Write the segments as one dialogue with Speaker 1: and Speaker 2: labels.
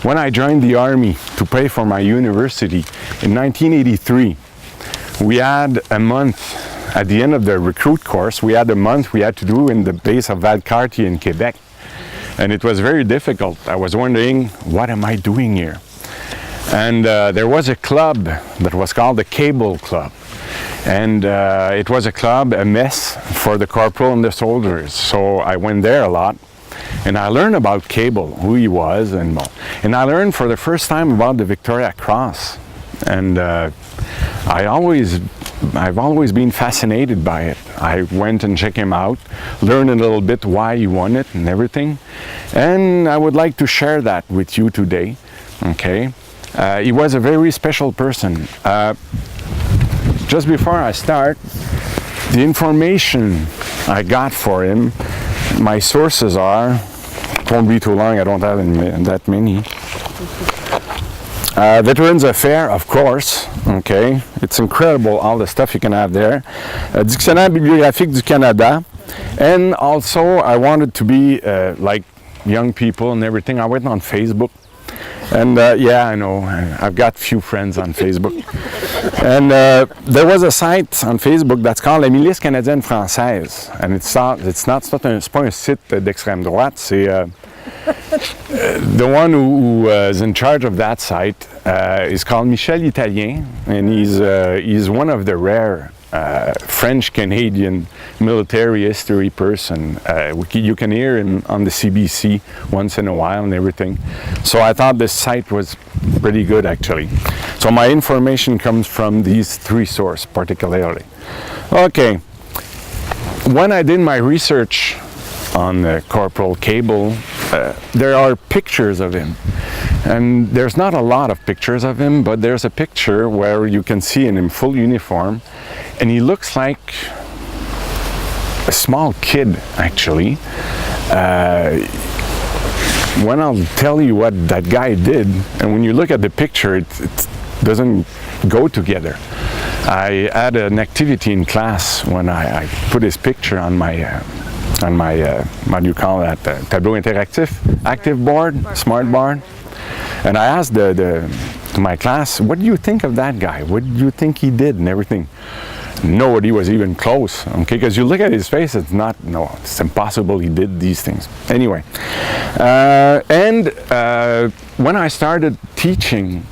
Speaker 1: when I joined the army to pay for my university in 1983, we had a month at the end of the recruit course. We had a month we had to do in the base of Valcartier in Quebec, and it was very difficult. I was wondering, what am I doing here? And there was a club that was called the Kaeble Club, and it was a club, a mess for the corporal and the soldiers. So I went there a lot, and I learned about Kaeble, who he was, and I learned for the first time about the Victoria Cross. And I've always been fascinated by it. I went and checked him out, learned a little bit why he won it and everything, and I would like to share that with you today. Okay. He was a very special person. Just before I start, the information I got for him, my sources are, won't be too long, I don't have that many. Veterans Affairs, of course, okay, it's incredible all the stuff you can have there. Dictionnaire bibliographique du Canada, and also I wanted to be like young people and everything. I went on Facebook. And yeah, I know, I've got few friends on Facebook. And there was a site on Facebook that's called la Milice Canadienne Française. And it's pas un site d'extrême droite, c'est the one who is in charge of that site is called Michel Italien, and he's one of the rare French-Canadian military history person. You can hear him on the CBC once in a while and everything. So I thought this site was pretty good, actually. So my information comes from these three sources particularly. Okay, when I did my research on Corporal Kaeble, there are pictures of him. And there's not a lot of pictures of him, but there's a picture where you can see him in full uniform, and he looks like a small kid, actually. When I'll tell you what that guy did, and when you look at the picture, it doesn't go together. I had an activity in class when I put his picture on my what do you call that, tableau interactif, active board, smart board. And I asked to my class, what do you think of that guy? What do you think he did and everything? Nobody was even close, okay? Because you look at his face, it's impossible he did these things. Anyway, when I started teaching,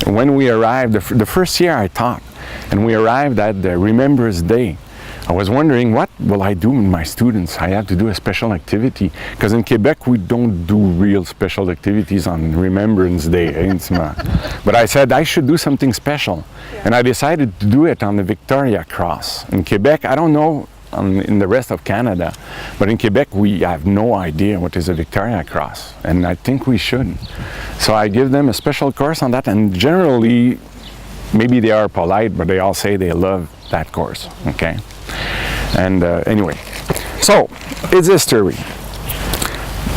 Speaker 1: when we arrived, the first year I taught, and we arrived at the Remembrance Day, I was wondering, what will I do with my students? I have to do a special activity, because in Quebec we don't do real special activities on Remembrance Day. But I said I should do something special, and I decided to do it on the Victoria Cross. In Quebec, I don't know in the rest of Canada, but in Quebec we have no idea what is a Victoria Cross, and I think we should. So I give them a special course on that, and generally, maybe they are polite, but they all say they love that course, okay? And anyway, so it's history.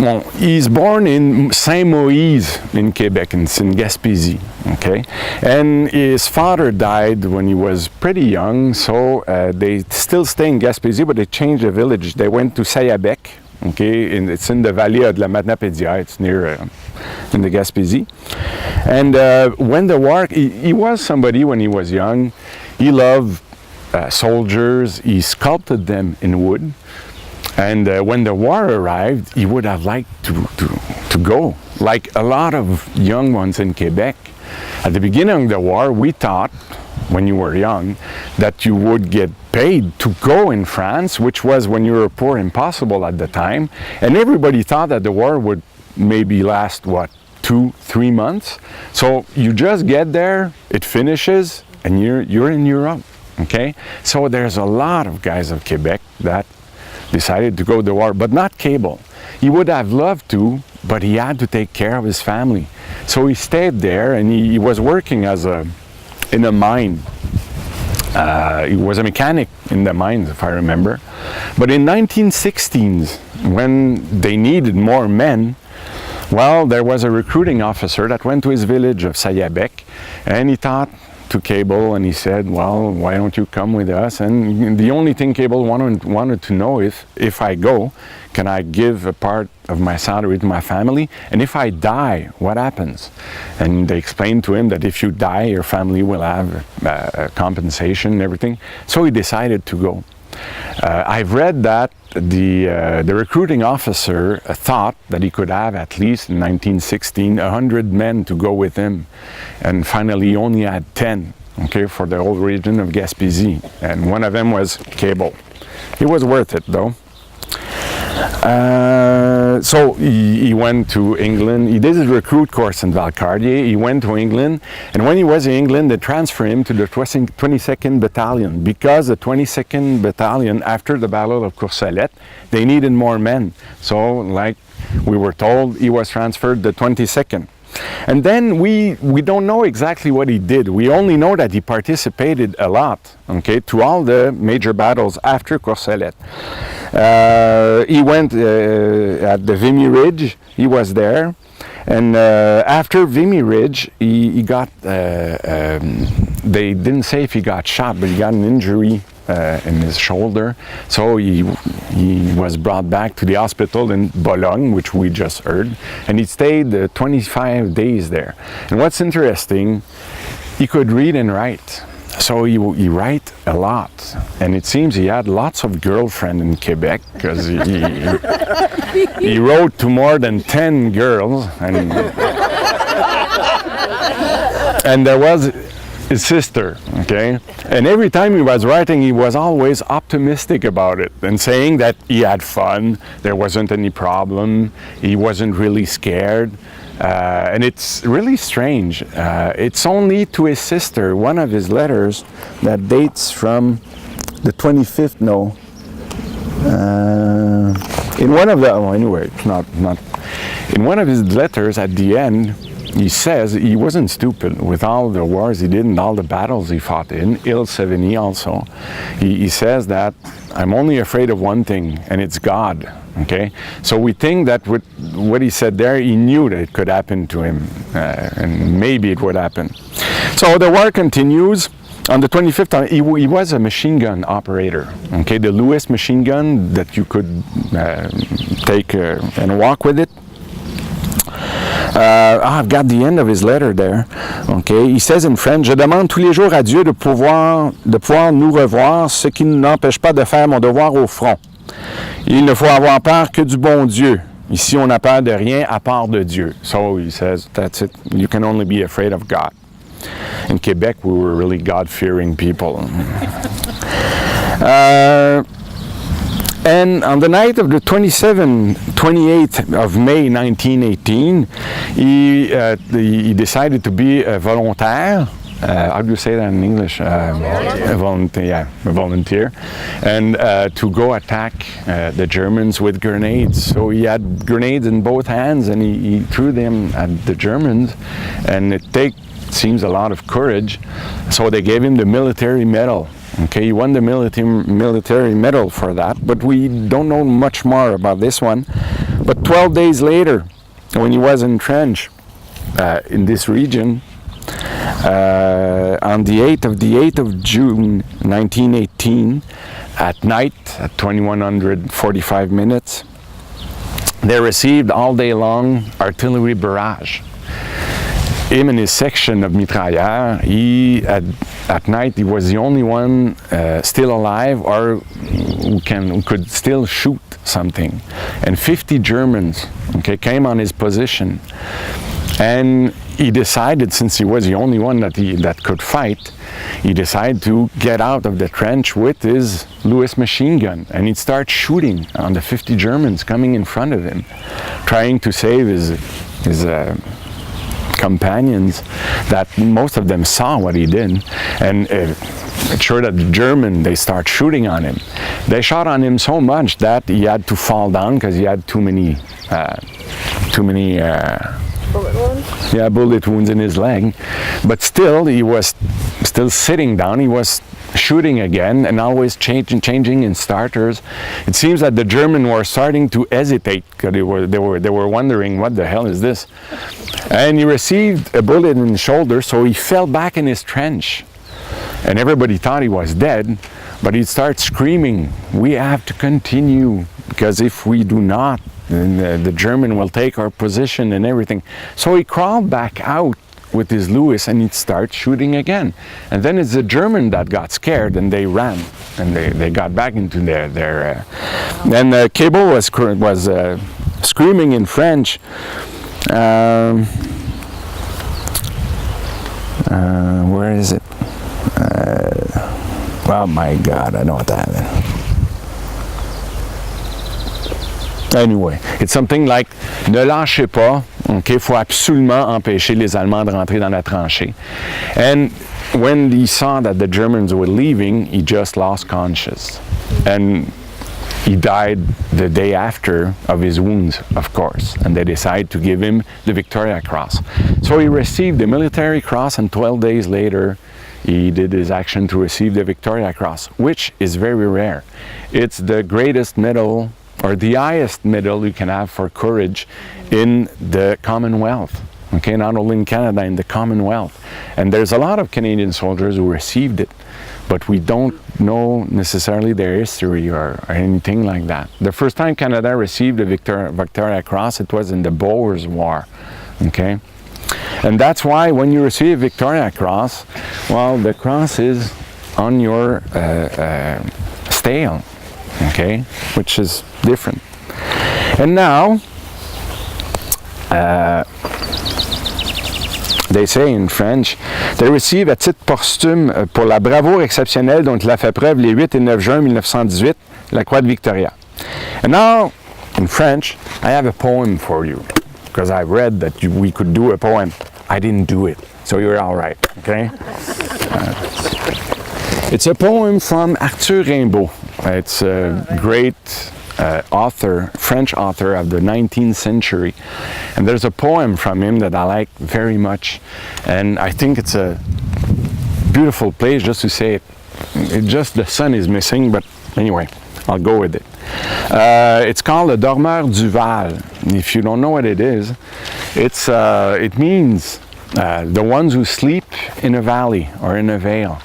Speaker 1: Well, he's born in Saint-Moïse in Quebec, in Gaspésie, okay? And his father died when he was pretty young, so they still stay in Gaspésie, but they changed the village. They went to Sayabec, okay? And it's in the Valley of la Matapédia, it's near in the Gaspésie. And when the war, he was somebody when he was young, he loved soldiers, he sculpted them in wood, and when the war arrived, he would have liked to go. Like a lot of young ones in Quebec, at the beginning of the war, we thought, when you were young, that you would get paid to go in France, which was, when you were poor, impossible at the time, and everybody thought that the war would maybe last, what, 2-3 months? So you just get there, it finishes, and you're in Europe. Okay, so there's a lot of guys of Quebec that decided to go to the war, but not Kaeble. He would have loved to, but he had to take care of his family. So he stayed there, and he was working in a mine. He was a mechanic in the mines, if I remember. But in 1916, when they needed more men, well, there was a recruiting officer that went to his village of Sayabec, and he thought to Kaeble and he said, well, why don't you come with us? And the only thing Kaeble wanted to know is, if I go, can I give a part of my salary to my family? And if I die, what happens? And they explained to him that if you die, your family will have compensation and everything. So he decided to go. I've read that the recruiting officer thought that he could have at least in 1916 100 men to go with him, and finally he only had 10, okay, for the whole region of Gaspésie, and one of them was Kaeble. It was worth it though. So he went to England. He did his recruit course in Valcartier. He went to England, and when he was in England, they transferred him to the 22nd Battalion, because the 22nd Battalion, after the Battle of Courcelette, they needed more men. So, like we were told, he was transferred to the 22nd. And then we don't know exactly what he did. We only know that he participated a lot, okay, to all the major battles after Courcelette. He went at the Vimy Ridge. He was there, and after Vimy Ridge, he got. They didn't say if he got shot, but he got an injury in his shoulder. So he was brought back to the hospital in Bologne, which we just heard, and he stayed 25 days there. And what's interesting, he could read and write. So he write a lot, and it seems he had lots of girlfriends in Quebec, because he wrote to more than 10 girls, and there was his sister, okay? And every time he was writing, he was always optimistic about it and saying that he had fun, there wasn't any problem, he wasn't really scared. And it's really strange. It's only to his sister, one of his letters that dates from the 25th, no. In one of the, oh, anyway, not. In one of his letters at the end, he says he wasn't stupid with all the wars he did and all the battles he fought in, Île-Savigny also. He says that I'm only afraid of one thing, and it's God. Okay, so we think that with what he said there, he knew that it could happen to him, and maybe it would happen. So the war continues. On the 25th, he was a machine gun operator. Okay, the Lewis machine gun that you could take and walk with it. I've got the end of his letter there. Okay, he says in French, je demande tous les jours à Dieu de pouvoir nous revoir, ce qui ne n'empêche pas de faire mon devoir au front. Il ne faut avoir peur que du bon Dieu. Ici, on n'a peur de rien à part de Dieu. So he says, that's it. You can only be afraid of God. In Quebec, we were really God-fearing people. And on the night of the 28th of May 1918, he decided to be a volontaire. How do you say that in English? A volunteer, yeah, a volunteer. And to go attack the Germans with grenades. So he had grenades in both hands, and he threw them at the Germans. And it seems a lot of courage. So they gave him the military medal. Okay, he won the military medal for that, but we don't know much more about this one. But 12 days later, when he was entrenched in this region, on the 8th of June 1918, at night, at 2145 minutes, they received all day long artillery barrage. Him and his section of mitrailleurs, at night he was the only one still alive or who could still shoot something. And 50 Germans, okay, came on his position. And he decided, since he was the only one that could fight, he decided to get out of the trench with his Lewis machine gun, and he'd start shooting on the 50 Germans coming in front of him, trying to save his companions, that most of them saw what he did, and sure that the German, they start shooting on him. They shot on him so much that he had to fall down because he had too many
Speaker 2: bullet wounds?
Speaker 1: Yeah, bullet wounds in his leg. But still, he was still sitting down. He was shooting again and always changing in starters. It seems that the Germans were starting to hesitate because they were wondering, what the hell is this? And he received a bullet in the shoulder, so he fell back in his trench. And everybody thought he was dead, but he'd start screaming, "We have to continue, because if we do not, then the German will take our position and everything." So he crawled back out with his Lewis and he'd start shooting again. And then it's the German that got scared and they ran and they got back into their then Kaeble was screaming in French, where is it? Oh my God, I know what that is. Anyway, it's something like, ne lâchez pas, okay, faut absolument empêcher les Allemands de rentrer dans la tranchée. And when he saw that the Germans were leaving, he just lost conscious. And he died the day after of his wounds, of course, and they decided to give him the Victoria Cross. So he received the military cross, and 12 days later, he did his action to receive the Victoria Cross, which is very rare. It's the greatest medal, or the highest medal you can have for courage in the Commonwealth. Okay, not only in Canada, in the Commonwealth. And there's a lot of Canadian soldiers who received it, but we don't know necessarily their history or anything like that. The first time Canada received the Victoria Cross, it was in the Boers War. Okay? And that's why when you receive Victoria Cross, well, the cross is on your stele, okay, which is different. And now, they say in French, they receive à titre posthume pour la bravoure exceptionnelle dont il a fait preuve les 8 et 9 juin 1918, la Croix de Victoria. And now, in French, I have a poem for you, because I read that we could do a poem. I didn't do it, so you're all right, okay? It's a poem from Arthur Rimbaud. It's a great author, French author of the 19th century. And there's a poem from him that I like very much. And I think it's a beautiful place just to say it. Just the sun is missing, but anyway, I'll go with it. It's called Le Dormeur du Val. If you don't know what it is, it means the ones who sleep in a valley or in a vale.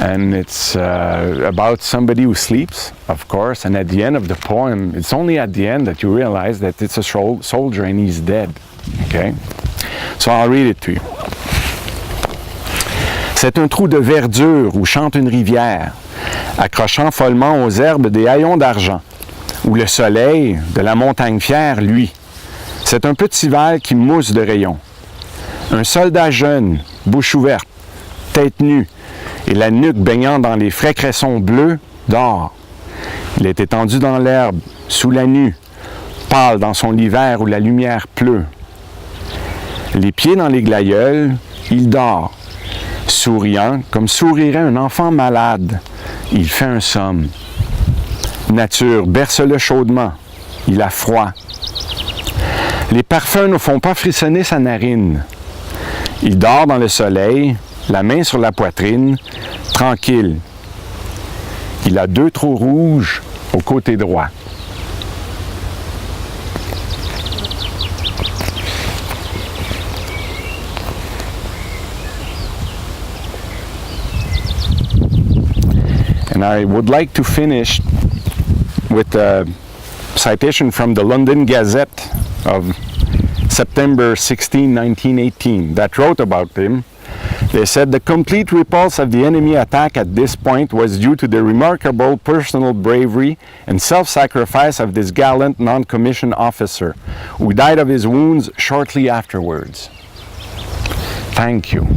Speaker 1: And it's about somebody who sleeps, of course, and at the end of the poem, it's only at the end that you realize that it's a soldier and he's dead. Okay? So I'll read it to you. C'est un trou de verdure où chante une rivière, accrochant follement aux herbes des haillons d'argent, où le soleil de la montagne fière, lui, c'est un petit val qui mousse de rayons. Un soldat jeune, bouche ouverte, tête nue, et la nuque baignant dans les frais cressons bleus, dort. Il est étendu dans l'herbe, sous la nue, pâle dans son lit vert où la lumière pleut. Les pieds dans les glaïeuls, il dort, souriant comme sourirait un enfant malade. Il fait un somme. Nature, berce-le chaudement. Il a froid. Les parfums ne font pas frissonner sa narine. Il dort dans le soleil, la main sur la poitrine, tranquille. Il a 2 trous rouges au côté droit. And I would like to finish with a citation from the London Gazette of September 16, 1918, that wrote about him. They said the complete repulse of the enemy attack at this point was due to the remarkable personal bravery and self-sacrifice of this gallant non-commissioned officer, who died of his wounds shortly afterwards. Thank you.